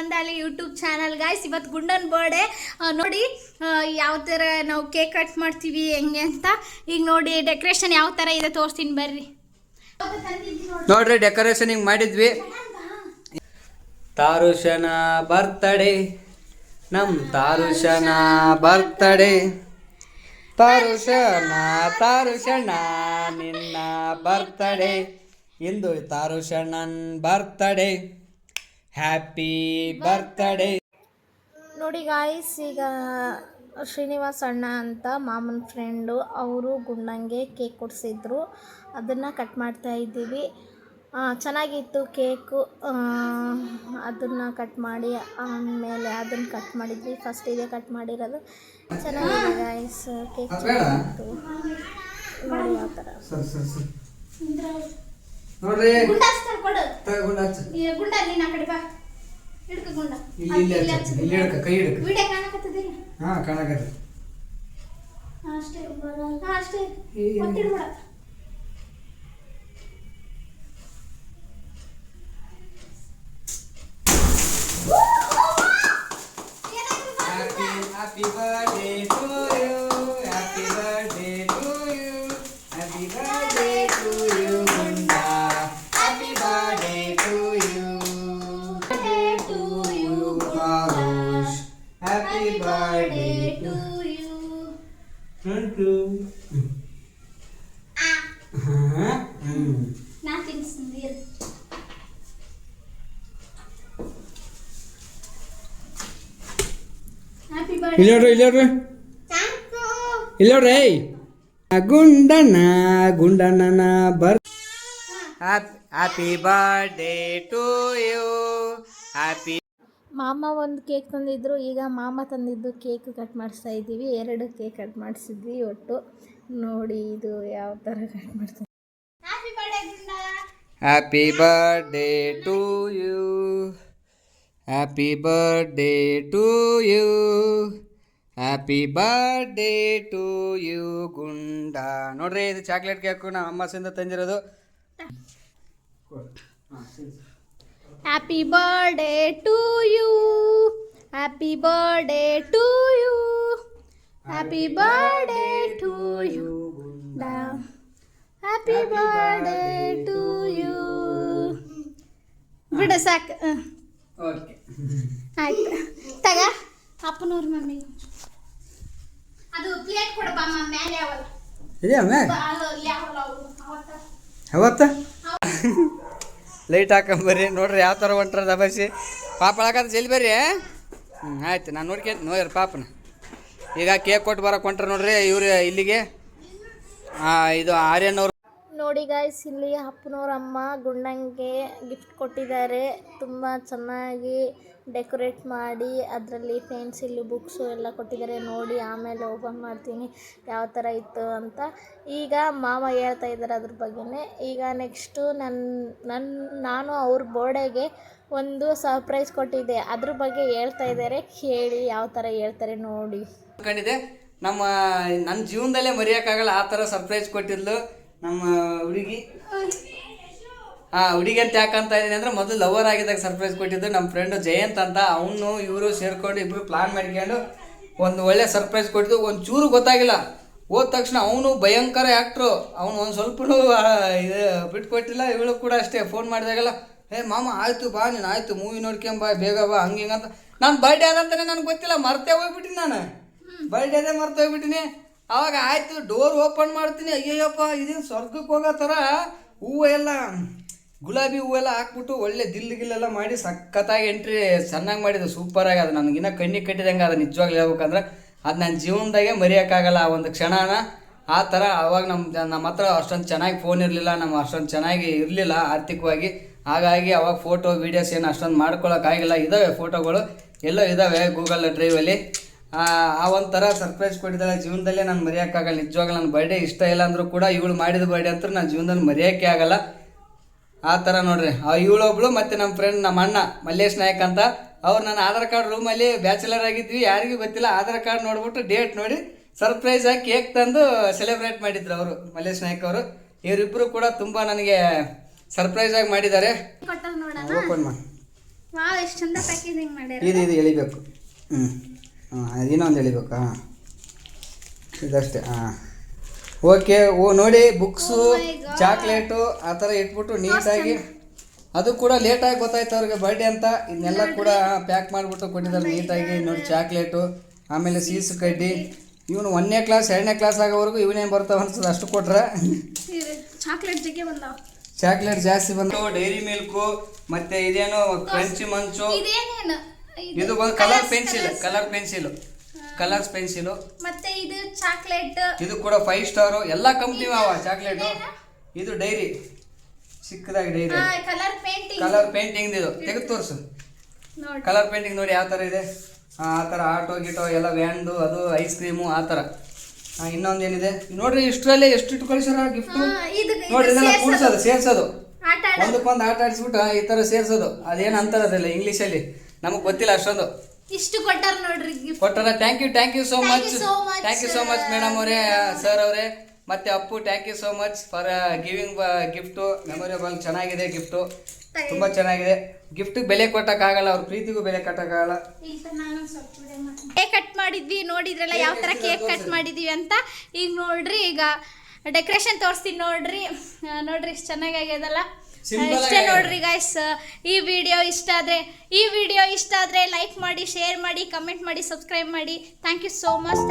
ಅಂದಾಲಿ YouTube channel guys. ಇವತ್ತು ಗುಂಡನ್ birthday ನೋಡಿ ಯಾವ ಥರ ನಾವು ಕೇಕ್ ಕಟ್ ಮಾಡ್ತೀವಿ ಹೆಂಗೆ ಅಂತ. ಈಗ ನೋಡಿ ಡೆಕೋರೇಷನ್ ಯಾವ ಥರ ಇದೆ ತೋರಿಸ್ತೀನಿ ಬರ್ರಿ. ನೋಡ್ರಿ ಡೆಕೋರೇಷನ್ ಹಿಂಗೆ ಮಾಡಿದ್ವಿ. ತಾರುಷನ ಬರ್ತಡೇ, ನಮ್ ತಾರುಷನ ಬರ್ತಡೇ, ತಾರುಷನ ತಾರುಷಣ ನಿನ್ನ ಬರ್ತಡೇ, ಇಂದು ತಾರುಷಣ್ಣನ್ ಬರ್ತಡೇ, ಹ್ಯಾಪಿ ಬರ್ತಡೇ. ನೋಡಿ ಗಾಯ್ಸ್, ಈಗ ಶ್ರೀನಿವಾಸ್ ಅಣ್ಣ ಅಂತ ಮಾಮನ ಫ್ರೆಂಡು, ಅವರು ಗುಂಡಂಗೆ ಕೇಕ್ ಕೊಡಿಸಿದ್ರು. ಅದನ್ನು ಕಟ್ ಮಾಡ್ತಾ ಇದ್ದೀವಿ. ಚೆನ್ನಾಗಿತ್ತು ಕೇಕು. ಅದನ್ನು ಕಟ್ ಮಾಡಿ ಆಮೇಲೆ ಅದನ್ನು ಕಟ್ ಮಾಡಿದ್ವಿ. ಫಸ್ಟ್ ಇದೆ ಕಟ್ ಮಾಡಿರೋದು. ಚೆನ್ನಾಗಿದೆ ಗಾಯ್ಸ್ ಕೇಕ್. ಚೆನ್ನಾಗಿತ್ತು ನೋಡಿ ಯಾವ ಥರ. ನೋಡ್ರಿ Happy birthday to you, happy birthday to you, happy birthday to you, Gunda. Happy birthday to you, birthday to you, Baruch. Happy birthday to you. Thank you. Nothing single. ಇಲ್ಲೋಡ್ರಿ ಗುಂಡನ ಬರ್ happy birthday to you. Happy ಮಾಮ ಒಂದು cake ತಂದಿದ್ರು. ಈಗ ಮಾಮ ತಂದಿದ್ದು cake cut ಮಾಡಿಸ್ತಾ ಇದ್ದೀವಿ. 2 ಕೇಕ್ ಕಟ್ ಮಾಡಿಸಿದ್ವಿ ಒಟ್ಟು. ನೋಡಿ ಇದು ಯಾವ ಥರ ಕಟ್ ಮಾಡ್ತೀವಿ. Happy birthday to you, happy birthday to you, happy birthday to you Gunda. ನೋಡ್ರಿ ಇದು ಚಾಕ್ಲೇಟ್ ಕೇಕು ನಮ್ಮ ಅಮ್ಮಸಿಂದ ತಂದಿರೋದು. Happy birthday to you, happy birthday to you, happy birthday to you Gunda, happy birthday to you. ಬಿಡ ಸಾಕು. ಓಕೆ ಆಯ್ತು ತಗ ಅಪ್ಪನವ್ರ mummy ಅದು ಪ್ಲೇಟ್ ಕೊಡಪ್ಪ ಮೇಲೆ ಅವಲ್ಲ ಅವತ್ತ ಲೈಟ್ ಹಾಕೊಂಬರ್ರಿ. ನೋಡ್ರಿ ಯಾವ ಥರ ಹೊಂಟ್ರ ದಬಾಸಿ ಪಾಪ ಹಾಕದ ಜಲ್ದಿ ಬರ್ರಿ. ಆಯ್ತು ನಾನು ನೋಡ್ರಿ ಪಾಪನ. ಈಗ ಕೇಕ್ ಕೊಟ್ಟು ಬರೋಕೆ ಹೊಂಟ್ರ ನೋಡ್ರಿ ಇವ್ರು ಇಲ್ಲಿಗೆ. ಇದು ಆರ್ಯನವ್ರು. ನೋಡಿ ಗಾಯ್ಸ್, ಇಲ್ಲಿ ಅಪ್ಪನವ್ರ ಅಮ್ಮ ಗುಂಡಂಗೆ ಗಿಫ್ಟ್ ಕೊಟ್ಟಿದ್ದಾರೆ. ತುಂಬ ಚೆನ್ನಾಗಿ ಡೆಕೋರೇಟ್ ಮಾಡಿ ಅದರಲ್ಲಿ ಪೆನ್ಸಿಲ್ ಬುಕ್ಸು ಎಲ್ಲ ಕೊಟ್ಟಿದ್ದಾರೆ. ನೋಡಿ ಆಮೇಲೆ ಓಪನ್ ಮಾಡ್ತೀನಿ ಯಾವ ಥರ ಇತ್ತು ಅಂತ. ಈಗ ಮಾವ ಹೇಳ್ತಾ ಇದ್ದಾರೆ ಅದ್ರ ಬಗ್ಗೆನೇ. ಈಗ ನೆಕ್ಸ್ಟು ನಾನು ಅವ್ರ ಬರ್ಡೇಗೆ ಒಂದು ಸರ್ಪ್ರೈಸ್ ಕೊಟ್ಟಿದ್ದೆ, ಅದ್ರ ಬಗ್ಗೆ ಹೇಳ್ತಾ ಇದ್ದಾರೆ. ಕೇಳಿ ಯಾವ ಥರ ಹೇಳ್ತಾರೆ ನೋಡಿ. ಕಂಡಿದೆ ನನ್ನ ಜೀವನದಲ್ಲೇ ಮರೆಯೋಕ್ಕಾಗಲ್ಲ ಆ ಥರ ಸರ್ಪ್ರೈಸ್ ಕೊಟ್ಟಿದ್ಲು ನಮ್ಮ ಹುಡುಗಿ. ಹುಡುಗಿ ಅಂತ ಯಾಕಂತ ಇದ್ದೀನಿ ಅಂದರೆ, ಮೊದಲು ಲವರ್ ಆಗಿದ್ದಾಗ ಸರ್ಪ್ರೈಸ್ ಕೊಟ್ಟಿದ್ದು ನಮ್ಮ ಫ್ರೆಂಡು ಜಯಂತ್ ಅಂತ. ಅವನು ಇವರು ಸೇರ್ಕೊಂಡು ಇಬ್ಬರು ಪ್ಲಾನ್ ಮಾಡ್ಕೊಂಡು ಒಂದು ಒಳ್ಳೆ ಸರ್ಪ್ರೈಸ್ ಕೊಟ್ಟಿದ್ದು. ಒಂದು ಚೂರು ಗೊತ್ತಾಗಿಲ್ಲ. ಹೋದ ತಕ್ಷಣ ಅವನು ಭಯಂಕರ ಆ್ಯಕ್ಟ್ರು. ಅವನು ಒಂದು ಸ್ವಲ್ಪ ಇದು ಬಿಟ್ಕೊಟ್ಟಿಲ್ಲ. ಇವಳು ಕೂಡ ಅಷ್ಟೇ. ಫೋನ್ ಮಾಡಿದಾಗೆಲ್ಲ ಮಾಮ ಆಯಿತು ಬಾ ನೀನು, ಆಯಿತು ಮೂವಿ ನೋಡ್ಕೊಂಬ ಬೇಗ ಬಾ ಹಂಗೆ ಹಿಂಗಂತ. ನಾನು ಬರ್ಡೇ ಆದಂತಾನೆ ನನಗೆ ಗೊತ್ತಿಲ್ಲ, ಮರ್ತೇ ಹೋಗ್ಬಿಟ್ಟಿನಿ. ನಾನು ಬರ್ಡೇದೇ ಮರ್ತು ಹೋಗ್ಬಿಟ್ಟಿನಿ. ಆವಾಗ ಆಯಿತು ಡೋರ್ ಓಪನ್ ಮಾಡ್ತೀನಿ. ಅಯ್ಯಯ್ಯಪ್ಪ ಇದೇನು ಸ್ವರ್ಗಕ್ಕೆ ಹೋಗೋ ಥರ ಹೂವು ಎಲ್ಲ ಗುಲಾಬಿ ಹೂವೆಲ್ಲ ಹಾಕ್ಬಿಟ್ಟು ಒಳ್ಳೆ ದಿಲ್ಲೆಲ್ಲ ಮಾಡಿ ಸಖತ್ತಾಗಿ ಎಂಟ್ರಿ ಚೆನ್ನಾಗಿ ಮಾಡಿದ್ದು. ಸೂಪರಾಗಿ. ಅದು ನನಗಿನ್ನ ಕಣ್ಣಿಗೆ ಕಟ್ಟಿದಂಗೆ ಅದು ನಿಜವಾಗ್ಲೂ ಹೇಳ್ಬೇಕಂದ್ರೆ. ಅದು ನನ್ನ ಜೀವನದಾಗೆ ಮರೆಯೋಕ್ಕಾಗಲ್ಲ ಆ ಒಂದು ಕ್ಷಣನ. ಆ ಥರ ಅವಾಗ ನಮ್ಮ ಹತ್ರ ಅಷ್ಟೊಂದು ಚೆನ್ನಾಗಿ ಫೋನ್ ಇರಲಿಲ್ಲ, ನಮ್ಮ ಅಷ್ಟೊಂದು ಚೆನ್ನಾಗಿ ಇರಲಿಲ್ಲ ಆರ್ಥಿಕವಾಗಿ. ಹಾಗಾಗಿ ಅವಾಗ ಫೋಟೋ ವೀಡಿಯೋಸ್ ಏನು ಅಷ್ಟೊಂದು ಮಾಡ್ಕೊಳ್ಳೋಕ್ಕಾಗಿಲ್ಲ. ಇದ್ದಾವೆ ಫೋಟೋಗಳು ಎಲ್ಲೋ ಇದ್ದಾವೆ ಗೂಗಲ್ ಡ್ರೈವಲ್ಲಿ. ಆ ಒಂಥರ ಸರ್ಪ್ರೈಸ್ ಕೊಟ್ಟಿದ್ದಾಳೆ. ಜೀವನದಲ್ಲೇ ನಾನು ಮರೆಯೋಕ್ಕಾಗಲ್ಲ. ನಿಜವಾಗ್ಲೂ ನನ್ನ ಬರ್ಡೇ ಇಷ್ಟ ಇಲ್ಲ ಅಂದರೂ ಕೂಡ ಇವಳು ಮಾಡಿದ ಬರ್ಡೇ ಅಂತೂ ನನ್ನ ಜೀವನದಲ್ಲಿ ಮರೆಯೋಕ್ಕೆ ಆಗಲ್ಲ. ಆ ಥರ ನೋಡ್ರಿ. ಇವಳೊಬ್ಳು ಮತ್ತು ನಮ್ಮ ಫ್ರೆಂಡ್ ನಮ್ಮ ಅಣ್ಣ ಮಲ್ಲೇಶ್ ನಾಯಕ್ ಅಂತ. ಅವ್ರು ನನ್ನ ಆಧಾರ್ ಕಾರ್ಡ್ ರೂಮಲ್ಲಿ ಬ್ಯಾಚುಲರ್ ಆಗಿದ್ವಿ, ಯಾರಿಗೂ ಗೊತ್ತಿಲ್ಲ. ಆಧಾರ್ ಕಾರ್ಡ್ ನೋಡ್ಬಿಟ್ಟು ಡೇಟ್ ನೋಡಿ ಸರ್ಪ್ರೈಸ್ ಆಗಿ ಕೇಕ್ ತಂದು ಸೆಲೆಬ್ರೇಟ್ ಮಾಡಿದ್ರು ಅವರು, ಮಲ್ಲೇಶ್ ನಾಯಕ್ ಅವರು. ಇವರಿಬ್ಬರು ಕೂಡ ತುಂಬ ನನಗೆ ಸರ್ಪ್ರೈಸ್ ಆಗಿ ಮಾಡಿದ್ದಾರೆ. ಓಪನ್ ಮಾಡಿ ವಾವ್ ಎಷ್ಟು ಚಂದ ಪ್ಯಾಕೇಜಿಂಗ್ ಮಾಡ್ಯಾರ. ಇದು ಎಳಿಬೇಕು. ಇನ್ನೊಂದು ಎಳಿಬೇಕು. ಇದಷ್ಟೇ. ಓಕೆ. ನೋಡಿ ಬುಕ್ಸು ಚಾಕ್ಲೇಟು ಆ ಥರ ಇಟ್ಬಿಟ್ಟು ನೀಟಾಗಿ, ಅದು ಕೂಡ ಲೇಟಾಗಿ ಗೊತ್ತಾಯ್ತು ಅವ್ರಿಗೆ ಬರ್ಡೇ ಅಂತ. ಇದನ್ನೆಲ್ಲ ಕೂಡ ಪ್ಯಾಕ್ ಮಾಡಿಬಿಟ್ಟು ಕೊಟ್ಟಿದ್ದಾರೆ ನೀಟಾಗಿ. ನೋಡಿ ಚಾಕ್ಲೇಟು, ಆಮೇಲೆ ಸೀಸು ಕಡ್ಡಿ. ಇವನು 1ನೇ ಕ್ಲಾಸ್ 2ನೇ ಕ್ಲಾಸ್ ಆಗೋವರೆಗೂ ಇವನೇನು ಬರ್ತಾವ ಅನ್ಸೋದು, ಅಷ್ಟು ಕೊಟ್ರೆ. ಚಾಕ್ಲೇಟ್ ಜಗ್ಗೆ ಬಂದಾವ. ಚಾಕ್ಲೇಟ್ ಜಾಸ್ತಿ ಬಂದು, ಡೈರಿ ಮಿಲ್ಕು, ಮತ್ತೆ ಇದೇನು ಕ್ರಂಚಿ ಮಂಚು, ಇದು ಬಂದು ಕಲರ್ ಪೆನ್ಸಿಲು ಮತ್ತೆ ಇದು ಚಾಕ್ಲೇಟ್, ಇದು ಕೂಡ 5 ಸ್ಟಾರ್ ಎಲ್ಲ ಕಂಪ್ನಿ ಅವ ಚಾಕ್ಲೇಟು. ಇದು ಡೈರಿ, ಚಿಕ್ಕದಾಗಿ ಡೈರಿ. ಕಲರ್ ಪೇಂಟಿಂಗ್ ಇದು ತೆಗೆದು ತೋರಿಸು. ಕಲರ್ ಪೇಂಟಿಂಗ್ ನೋಡಿ ಯಾವ ಥರ ಇದೆ. ಆ ಥರ ಆಟೋ ಗಿಟೋ ಎಲ್ಲ ವ್ಯಾನ್ದು, ಅದು ಐಸ್ ಕ್ರೀಮು ಆ ಥರ. ಇನ್ನೊಂದೇನಿದೆ ನೋಡ್ರಿ, ಇಷ್ಟರಲ್ಲೇ ಎಷ್ಟು ಇಟ್ಟು ಕಳಿಸ್ಯಾರ ಗಿಫ್ಟ್ ನೋಡ್ರಿ. ಇದೆಲ್ಲ ಕೂಡ್ಸೋದು, ಸೇರ್ಸೋದು, ಒಂದಕ್ಕೊಂದು ಆಟ ಆಡಿಸ್ಬಿಟ್ಟು ಈ ಥರ ಸೇರ್ಸೋದು. ಅದೇನು ಅಂತಾರದಿಲ್ಲ ಇಂಗ್ಲೀಷಲ್ಲಿ, ನಮಗೆ ಗೊತ್ತಿಲ್ಲ ಅಷ್ಟೊಂದು. ಇಷ್ಟು ಕೊಟ್ಟಾರ ನೋಡ್ರಿ ಕೊಟ್ಟಾರ. Thank you so much madam ಅವರೇ, ಸರ್ ಅವರೇ, ಮತ್ತೆ Appu. Thank you so much for giving gift. Memorable ಚೆನ್ನಾಗಿದೆ ಗಿಫ್ಟು, ತುಂಬ ಚೆನ್ನಾಗಿದೆ. ಗಿಫ್ಟಿಗೆ ಬೆಲೆ ಕೊಟ್ಟಕ್ಕಾಗಲ್ಲ, ಅವ್ರ ಪ್ರೀತಿಗೂ ಬೆಲೆ ಕಟ್ಟಕ್ಕಾಗಲ್ಲ. ಕೇಕ್ ಕಟ್ ಮಾಡಿದ್ವಿ, ನೋಡಿದ್ರಲ್ಲ ಯಾವ ಥರ ಕೇಕ್ ಕಟ್ ಮಾಡಿದ್ವಿ ಅಂತ. ಈಗ ನೋಡ್ರಿ, ಈಗ ಡೆಕೋರೇಷನ್ ತೋರಿಸ್ತೀನಿ ನೋಡ್ರಿ. ಎಷ್ಟು ಚೆನ್ನಾಗಾಗ್ಯದಲ್ಲ. ಇಷ್ಟೇ ನೋಡ್ರಿ ಗೈಸ್. ಈ ವಿಡಿಯೋ ಇಷ್ಟ ಆದರೆ ಲೈಕ್ ಮಾಡಿ, ಶೇರ್ ಮಾಡಿ, ಕಮೆಂಟ್ ಮಾಡಿ, ಸಬ್ಸ್ಕ್ರೈಬ್ ಮಾಡಿ. Thank you so much.